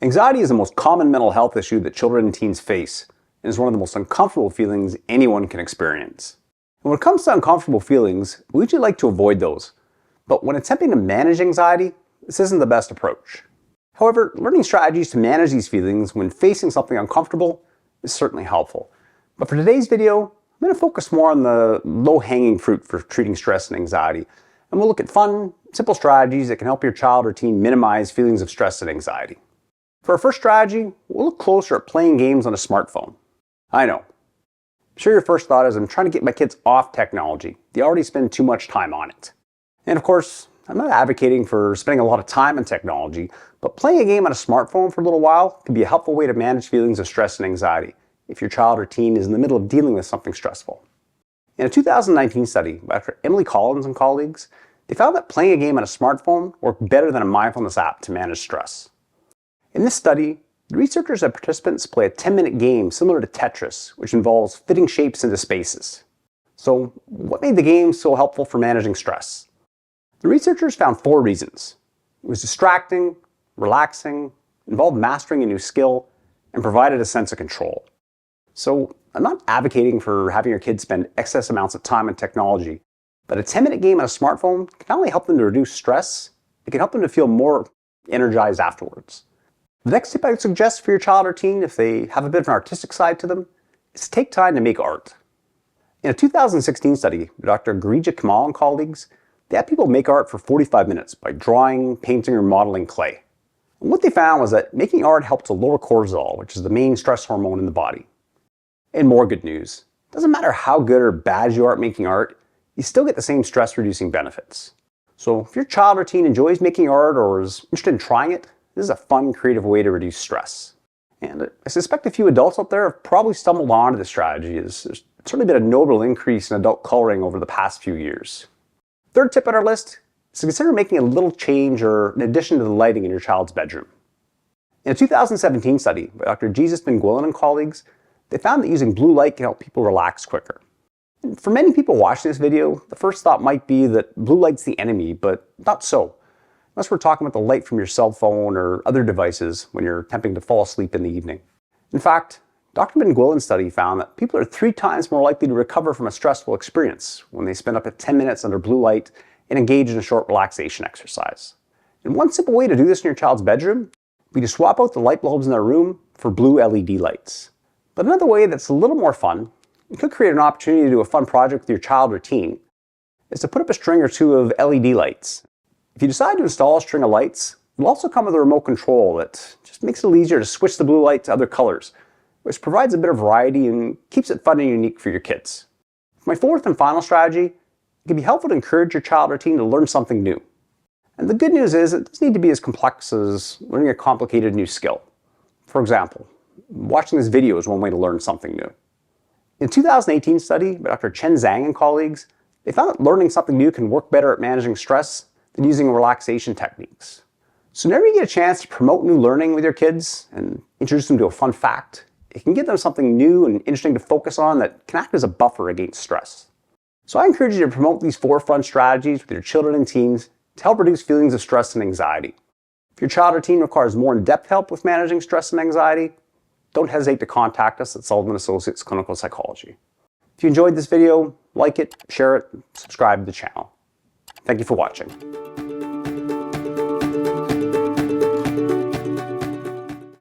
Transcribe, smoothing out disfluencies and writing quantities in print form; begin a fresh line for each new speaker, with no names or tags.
Anxiety is the most common mental health issue that children and teens face, and is one of the most uncomfortable feelings anyone can experience. And when it comes to uncomfortable feelings, we usually like to avoid those. But when attempting to manage anxiety, this isn't the best approach. However, learning strategies to manage these feelings when facing something uncomfortable is certainly helpful. But for today's video, I'm going to focus more on the low-hanging fruit for treating stress and anxiety. And we'll look at fun, simple strategies that can help your child or teen minimize feelings of stress and anxiety. For our first strategy, we'll look closer at playing games on a smartphone. I know. I'm sure your first thought is, I'm trying to get my kids off technology. They already spend too much time on it. And of course, I'm not advocating for spending a lot of time on technology, but playing a game on a smartphone for a little while can be a helpful way to manage feelings of stress and anxiety if your child or teen is in the middle of dealing with something stressful. In a 2019 study by Dr. Emily Collins and colleagues, they found that playing a game on a smartphone worked better than a mindfulness app to manage stress. In this study, the researchers had participants play a 10-minute game similar to Tetris, which involves fitting shapes into spaces. So, what made the game so helpful for managing stress? The researchers found 4 reasons. It was distracting, relaxing, involved mastering a new skill, and provided a sense of control. So, I'm not advocating for having your kids spend excess amounts of time on technology, but a 10-minute game on a smartphone can not only help them to reduce stress, it can help them to feel more energized afterwards. The next tip I would suggest for your child or teen, if they have a bit of an artistic side to them, is to take time to make art. In a 2016 study, Dr. Girija Kamal and colleagues, they had people make art for 45 minutes by drawing, painting, or modeling clay. And what they found was that making art helped to lower cortisol, which is the main stress hormone in the body. And more good news, it doesn't matter how good or bad you are at making art, you still get the same stress-reducing benefits. So if your child or teen enjoys making art or is interested in trying it, this is a fun, creative way to reduce stress. And I suspect a few adults out there have probably stumbled onto this strategy, as there's certainly been a notable increase in adult coloring over the past few years. Third tip on our list is to consider making a little change or an addition to the lighting in your child's bedroom. In a 2017 study by Dr. Jesus Ben-Gwillan and colleagues, they found that using blue light can help people relax quicker. And for many people watching this video, the first thought might be that blue light's the enemy, but not so. Unless we're talking about the light from your cell phone or other devices when you're attempting to fall asleep in the evening. In fact, Dr. Ben-Gwillan's study found that people are 3 times more likely to recover from a stressful experience when they spend up to 10 minutes under blue light and engage in a short relaxation exercise. And one simple way to do this in your child's bedroom would be to swap out the light bulbs in their room for blue LED lights. But another way that's a little more fun, and could create an opportunity to do a fun project with your child or teen, is to put up a string or 2 of LED lights. If you decide to install a string of lights, it'll also come with a remote control that just makes it a little easier to switch the blue light to other colors, which provides a bit of variety and keeps it fun and unique for your kids. For my 4th and final strategy, it can be helpful to encourage your child or teen to learn something new. And the good news is, it doesn't need to be as complex as learning a complicated new skill. For example, watching this video is one way to learn something new. In a 2018 study by Dr. Chen Zhang and colleagues, they found that learning something new can work better at managing stress than using relaxation techniques. So whenever you get a chance to promote new learning with your kids and introduce them to a fun fact, it can give them something new and interesting to focus on that can act as a buffer against stress. So I encourage you to promote these 4 fun strategies with your children and teens to help reduce feelings of stress and anxiety. If your child or teen requires more in-depth help with managing stress and anxiety, don't hesitate to contact us at Sullivan Associates Clinical Psychology. If you enjoyed this video, like it, share it, subscribe to the channel. Thank you for watching.